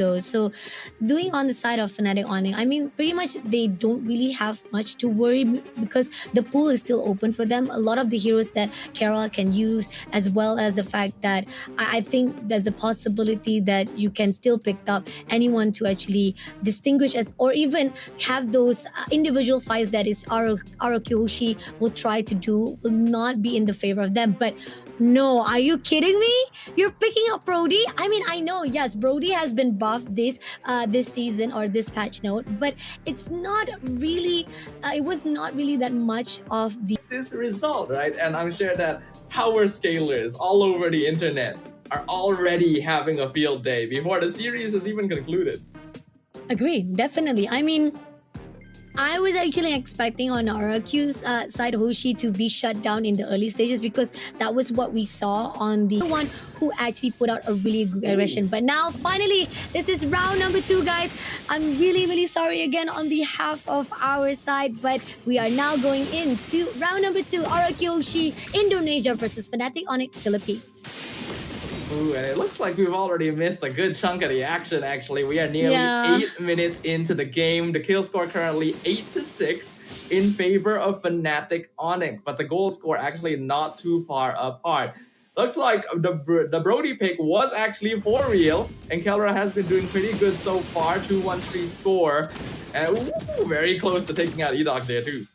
So doing on the side of Fnatic Onic, I mean, pretty much they don't really have much to worry because the pool is still open for them. A lot of the heroes that Kerala can use, as well as the fact that I think there's a possibility that you can still pick up anyone to actually distinguish as, or even have those individual fights that is Rrq Hoshi will try to do will not be in the favor of them. But no, are you kidding me? You're picking up Brody? I mean, I know, yes, Brody has been buffed this season or this patch note, but it's not really, it was not really that much of the this result, right? And I'm sure that power scalers all over the internet are already having a field day before the series is even concluded. Agree, definitely. I mean, I was actually expecting on Rrq's side Hoshi to be shut down in the early stages because that was what we saw on the one who actually put out a really good aggression. But now, finally, this is round number 2, guys. I'm really sorry again on behalf of our side, but we are now going into round number 2, Rrq Hoshi, Indonesia versus Fnatic Onic, Philippines. Ooh, and it looks like we've already missed a good chunk of the action, actually. We are nearly 8 minutes into the game. The kill score currently 8-6 in favor of Fnatic Onic, but the goal score actually not too far apart. Looks like the Brody pick was actually for real, and Kelra has been doing pretty good so far. 2-1-3 score, and ooh, very close to taking out Edog there too.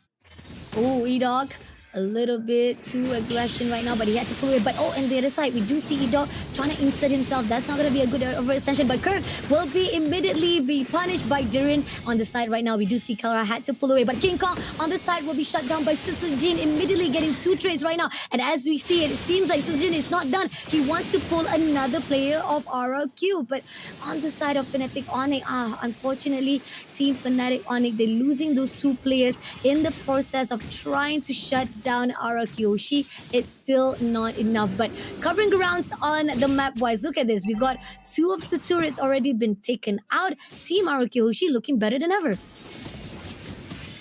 Oh, Edog. A little bit too aggression right now, but he had to pull away. But on the other side, we do see Edog trying to insert himself. That's not going to be a good overextension, but Kirk will be immediately be punished by Durin. On the side right now, we do see Kara had to pull away, but King Kong on the side will be shut down by Susujin, immediately getting 2 trades right now. And as we see, it seems like Susujin is not done. He wants to pull another player of Rrq, but on the side of Fnatic Onic, unfortunately, Team Fnatic Onic, they're losing those 2 players in the process of trying to shut down Rrq Hoshi. It's still not enough, but covering grounds on the map wise, look at this. We got 2 of the turrets already been taken out. Team Rrq Hoshi looking better than ever.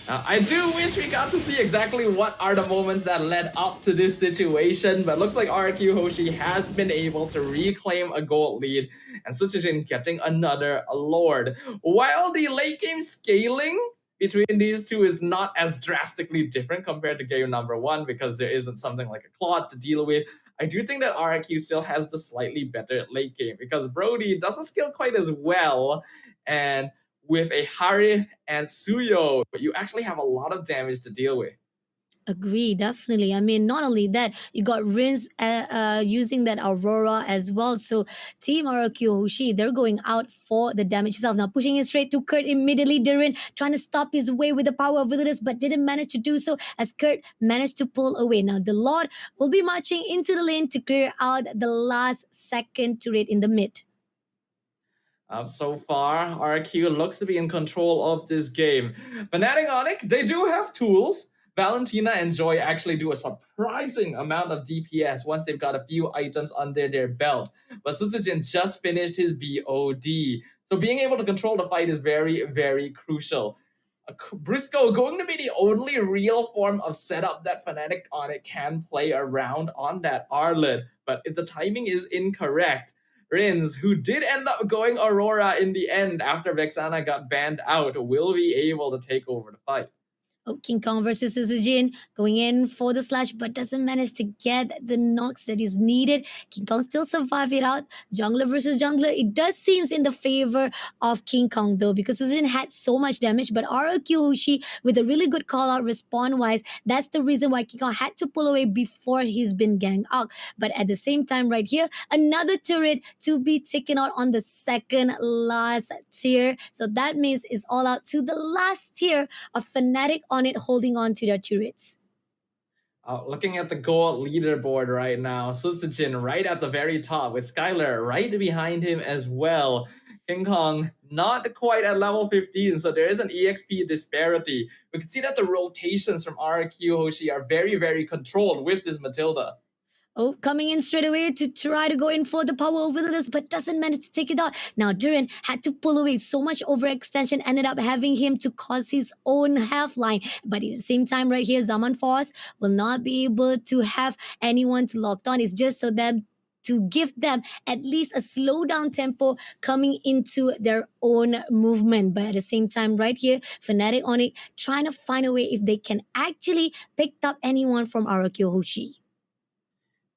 I do wish we got to see exactly what are the moments that led up to this situation, but looks like Rrq Hoshi has been able to reclaim a gold lead, and Susujin getting another Lord. While the late game scaling between these two is not as drastically different compared to game number 1 because there isn't something like a Claude to deal with, I do think that Rrq still has the slightly better late game because Brody doesn't scale quite as well, and with a Harith and Suyo, you actually have a lot of damage to deal with. Agree, definitely. I mean, not only that, you got Rins using that Aurora as well. So Team Rrq Hoshi, they're going out for the damage itself. Now pushing it straight to Kurt immediately. Durin trying to stop his way with the power of Wilderness, but didn't manage to do so as Kurt managed to pull away. Now the Lord will be marching into the lane to clear out the last second turret in the mid. So far, Rrq looks to be in control of this game. Fnatic Onic, they do have tools. Valentina and Joy actually do a surprising amount of DPS once they've got a few items under their belt. But Susujin just finished his BOD. So being able to control the fight is very crucial. Briscoe going to be the only real form of setup that Fnatic Onic can play around on that Arlet. But if the timing is incorrect, Rins, who did end up going Aurora in the end after Vexana got banned out, will be able to take over the fight. Oh, King Kong versus Susujin going in for the slash, but doesn't manage to get the knocks that is needed. King Kong still survive it out. Jungler versus jungler, it does seems in the favor of King Kong though, because Susujin had so much damage, but Rrq Hoshi with a really good call out respawn wise, that's the reason why King Kong had to pull away before he's been ganged out. But at the same time right here, another turret to be taken out on the second last tier. So that means it's all out to the last tier of Fnatic on it, holding on to their turrets. Looking at the gold leaderboard right now, Susujin right at the very top with Skylar right behind him as well. King Kong not quite at level 15, so there is an EXP disparity. We can see that the rotations from Rrq Hoshi are very controlled with this Matilda. Oh, coming in straight away to try to go in for the power over this, but doesn't manage to take it out. Now, Durin had to pull away. So much overextension ended up having him to cause his own half line. But at the same time, right here, Zaman Force will not be able to have anyone to locked on. It's just so that to give them at least a slow down tempo coming into their own movement. But at the same time, right here, Fnatic Onic trying to find a way if they can actually pick up anyone from Rrq Hoshi.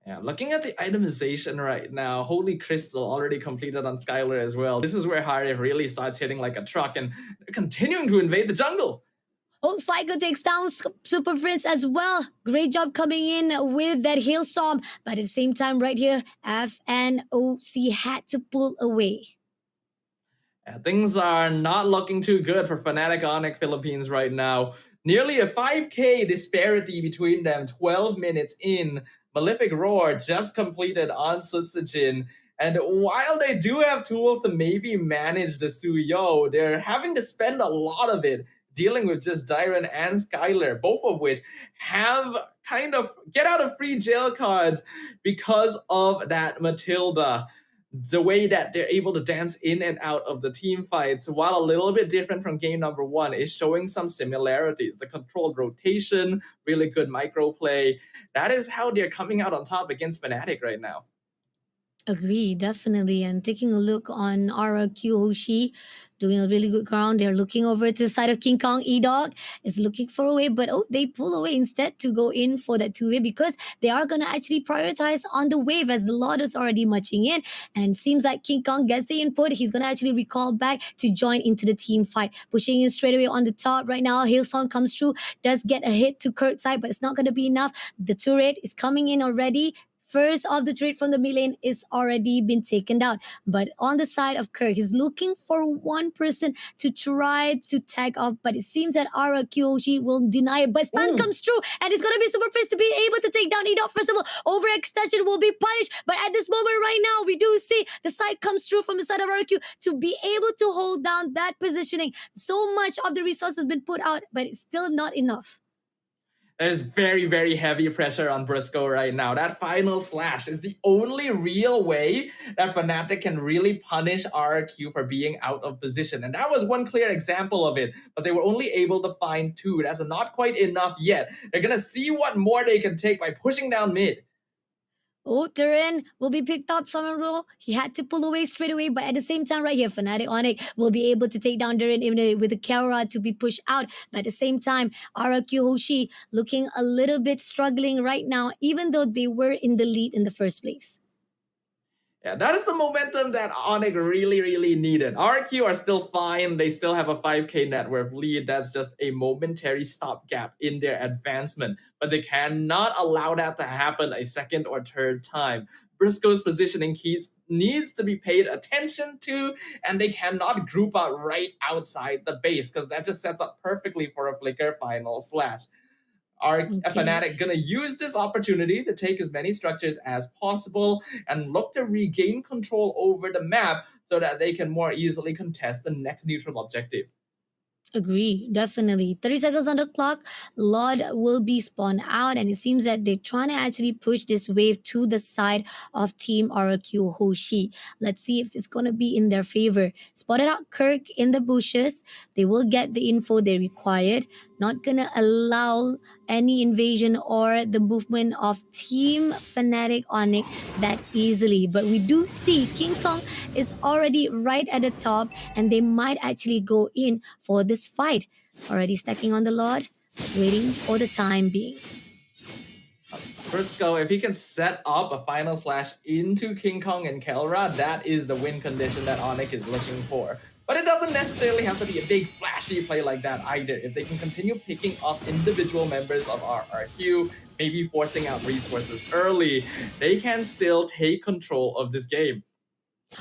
Yeah, looking at the itemization right now, Holy Crystal already completed on Skylar as well. This is where Harif really starts hitting like a truck and continuing to invade the jungle. Oh, Psycho takes down Super Prince as well. Great job coming in with that hailstorm. But at the same time, right here, FNOC had to pull away. Yeah, things are not looking too good for Fnatic Onic Philippines right now. Nearly a 5k disparity between them, 12 minutes in. Malefic Roar just completed on Sutsujin. And while they do have tools to maybe manage the Suyo, they're having to spend a lot of it dealing with just Dyron and Skylar, both of which have kind of get out of free jail cards because of that Matilda. The way that they're able to dance in and out of the team fights, while a little bit different from game number one, is showing some similarities. The controlled rotation, really good micro play. That is how they're coming out on top against Fnatic right now. Agree, definitely. And taking a look on Rrq Hoshi, doing a really good ground. They're looking over to the side of King Kong. E-Dog is looking for a way, but they pull away instead to go in for that two-way because they are going to actually prioritize on the wave as the Lord is already marching in. And seems like King Kong gets the input. He's going to actually recall back to join into the team fight. Pushing in straight away on the top right now. Hailstorm comes through, does get a hit to Kurt's side, but it's not going to be enough. The turret is coming in already. First of the trade from the mid lane is already been taken down. But on the side of Kirk, he's looking for one person to try to tag off. But it seems that Rrq Hoshi will deny it. But stun comes through, and it's going to be Super Fist to be able to take down E-Dog. First of all, overextension will be punished. But at this moment right now, we do see the side comes through from the side of Rrq to be able to hold down that positioning. So much of the resources has been put out, but it's still not enough. There's very, very heavy pressure on Briscoe right now. That final slash is the only real way that Fnatic can really punish Rrq for being out of position. And that was one clear example of it, but they were only able to find two. That's not quite enough yet. They're going to see what more they can take by pushing down mid. Oh, Turin will be picked up. Someone he had to pull away straight away, but at the same time, right here, Fnatic Onic will be able to take down Durin even with the Kara to be pushed out. But at the same time, Rrq Hoshi looking a little bit struggling right now, even though they were in the lead in the first place. Yeah, that is the momentum that Onic really, really needed. Rrq are still fine. They still have a 5k net worth lead. That's just a momentary stopgap in their advancement. But they cannot allow that to happen a second or third time. Briscoe's positioning keys needs to be paid attention to, and they cannot group out right outside the base because that just sets up perfectly for a flicker final slash. Fnatic gonna use this opportunity to take as many structures as possible and look to regain control over the map so that they can more easily contest the next neutral objective. Agree, definitely. 30 seconds on the clock. Lord will be spawned out, and it seems that they're trying to actually push this wave to the side of Team Rrq Hoshi. Let's see if it's going to be in their favor. Spotted out Kirk in the bushes. They will get the info they required. Not going to allow any invasion or the movement of Team Fnatic Onic that easily. But we do see King Kong is already right at the top, and they might actually go in for this fight. Already stacking on the Lord, waiting for the time being. Briscoe, if he can set up a final slash into King Kong and Kelra, that is the win condition that Onic is looking for. But it doesn't necessarily have to be a big flashy play like that either. If they can continue picking off individual members of Rrq, maybe forcing out resources early, they can still take control of this game.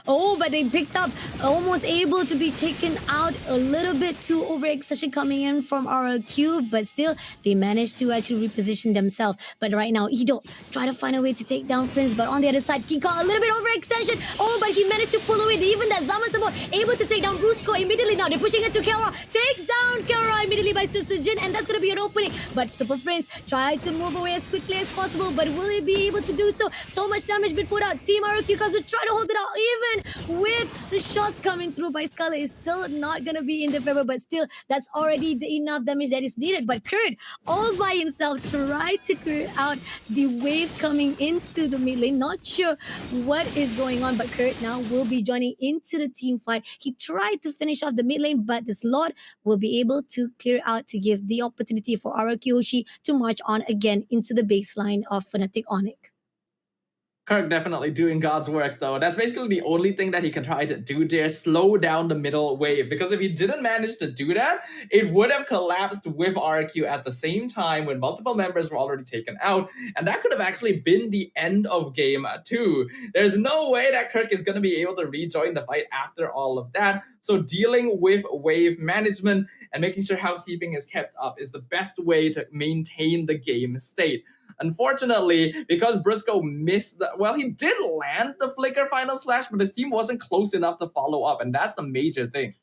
Oh, but they picked up, almost able to be taken out a little bit too overextension coming in from Rrq, but still they managed to actually reposition themselves. But right now, Ido try to find a way to take down Prince, but on the other side, King Kong a little bit overextension. Oh, but he managed to pull away. Even that Zaman support able to take down Brusco immediately. Now they're pushing it to Kara, takes down Kara immediately by Susujin, and that's going to be an opening. But Super Prince tried to move away as quickly as possible, but will he be able to do so? So much damage been put out. Team Rrq because to try to hold it out. Even with the shots coming through by Scarlet, is still not going to be in the favor, but still, that's already the enough damage that is needed. But Kurt, all by himself, tried to clear out the wave coming into the mid lane. Not sure what is going on, but Kurt now will be joining into the team fight. He tried to finish off the mid lane, but this Lord will be able to clear out to give the opportunity for Rrq Hoshi to march on again into the baseline of Fnatic Onic. Kirk definitely doing God's work though. That's basically the only thing that he can try to do there, slow down the middle wave. Because if he didn't manage to do that, it would have collapsed with Rrq at the same time when multiple members were already taken out. And that could have actually been the end of game 2. There's no way that Kirk is going to be able to rejoin the fight after all of that. So dealing with wave management and making sure housekeeping is kept up is the best way to maintain the game state. Unfortunately, because Briscoe missed he did land the flicker final slash, but his team wasn't close enough to follow up, and that's the major thing.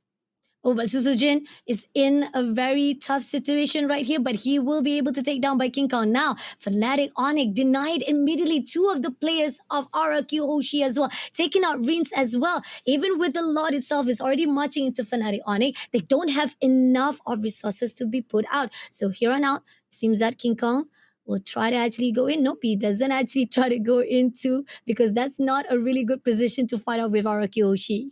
Oh, but Susujin is in a very tough situation right here, but he will be able to take down by King Kong. Now, Fnatic Onic denied immediately 2 of the players of Rrq Hoshi as well, taking out Rins as well. Even with the Lord itself is already marching into Fnatic Onic, they don't have enough of resources to be put out. So here on out, seems that King Kong will try to actually go in. Nope, he doesn't actually try to go into, because that's not a really good position to fight out with Rrq Hoshi.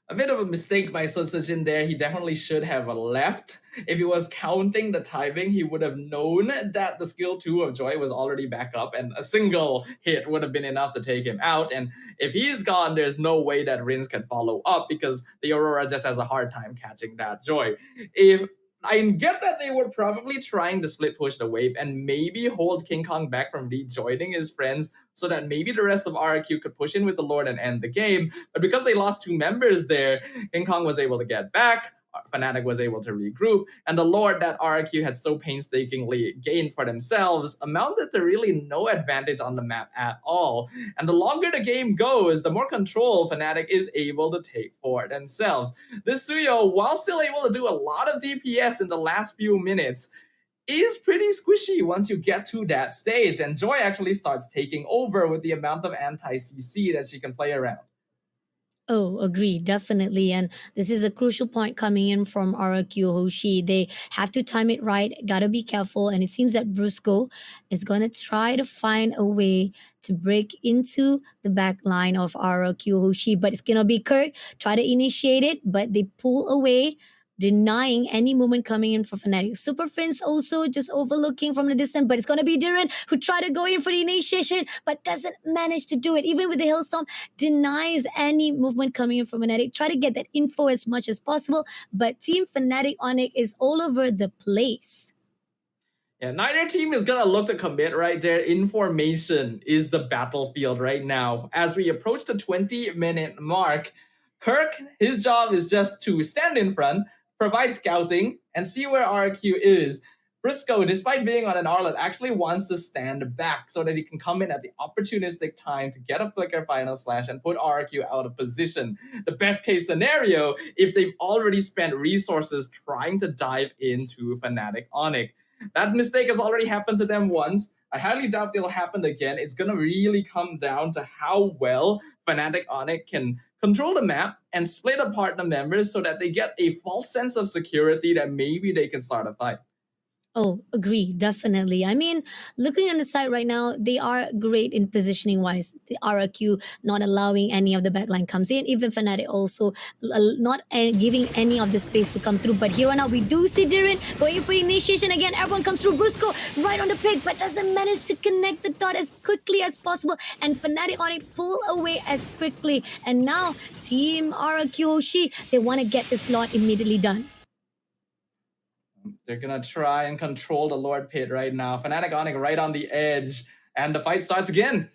A bit of a mistake by Sejin there. He definitely should have left. If he was counting the timing, he would have known that the skill 2 of Joy was already back up, and a single hit would have been enough to take him out. And if he's gone, there's no way that Rins can follow up, because the Aurora just has a hard time catching that Joy. If I get that they were probably trying to split push the wave and maybe hold King Kong back from rejoining his friends so that maybe the rest of Rrq could push in with the Lord and end the game. But because they lost 2 members there, King Kong was able to get back, Fnatic was able to regroup, and the Lord that Rrq had so painstakingly gained for themselves amounted to really no advantage on the map at all. And the longer the game goes, the more control Fnatic is able to take for themselves. This Suyo, while still able to do a lot of DPS in the last few minutes, is pretty squishy once you get to that stage, and Joy actually starts taking over with the amount of anti-CC that she can play around. Oh, agree, definitely. And this is a crucial point coming in from Rrq Hoshi. They have to time it right, gotta be careful. And it seems that Briscoe is gonna try to find a way to break into the back line of Rrq Hoshi, but it's gonna be Kirk, try to initiate it, but they pull away, denying any movement coming in for Fnatic. Super Fins also just overlooking from the distance, but it's going to be Duran who tried to go in for the initiation, but doesn't manage to do it. Even with the Hailstorm, denies any movement coming in from Fnatic. Try to get that info as much as possible, but Team Fnatic Onic is all over the place. Yeah, neither team is gonna look to commit right there. Information is the battlefield right now. As we approach the 20-minute mark, Kirk, his job is just to stand in front, provide scouting, and see where Rrq is. Briscoe, despite being on an Arlet, actually wants to stand back so that he can come in at the opportunistic time to get a flicker final slash and put Rrq out of position. The best case scenario, if they've already spent resources trying to dive into Fnatic Onic. That mistake has already happened to them once. I highly doubt it'll happen again. It's going to really come down to how well Fnatic Onic can control the map and split apart the members so that they get a false sense of security that maybe they can start a fight. Oh, agree, definitely. I mean, looking on the side right now, they are great in positioning wise. The Rrq not allowing any of the backline comes in, even Fnatic also not giving any of the space to come through. But here on out, we do see Dirin going for initiation again. Everyone comes through. Briscoe right on the pick, but doesn't manage to connect the dot as quickly as possible. And Fnatic on it pull away as quickly. And now, Team Rrq Hoshi, they want to get the slot immediately done. They're gonna try and control the Lord Pit right now. Fnatic Onic right on the edge, and the fight starts again.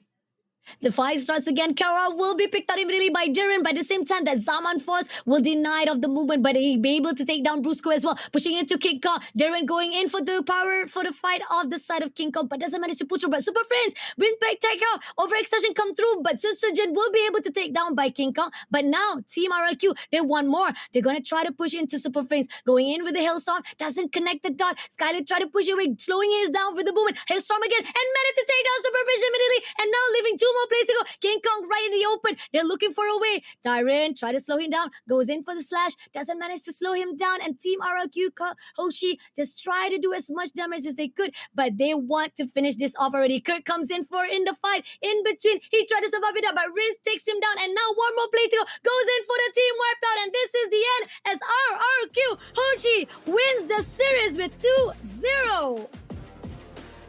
The fight starts again. Kara will be picked out immediately by Dirin. By the same time, that Zaman Force will deny it of the movement, but he'll be able to take down Briscoe as well. Pushing into King Kong. Dirin going in for the power for the fight off the side of King Kong, but doesn't manage to push through. But Super Friends, Wind Break take out. Overextension come through, but Susujin will be able to take down by King Kong. But now, Team Rrq, they want more. They're going to try to push into Super Friends. Going in with the Hailstorm, doesn't connect the dot. Skyler try to push away, slowing it down for the movement. Hailstorm again, and managed to take down Super Friends immediately. And now leaving 2 2 more plays to go. King Kong right in the open. They're looking for a way. Tyrant try to slow him down. Goes in for the slash. Doesn't manage to slow him down. And Team Rrq Hoshi just try to do as much damage as they could. But they want to finish this off already. Kirk comes in the fight. In between. He tried to survive it up. But Riz takes him down. And now one more play to go. Goes in for the team wiped out. And this is the end as Rrq Hoshi wins the series with 2-0.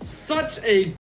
Such a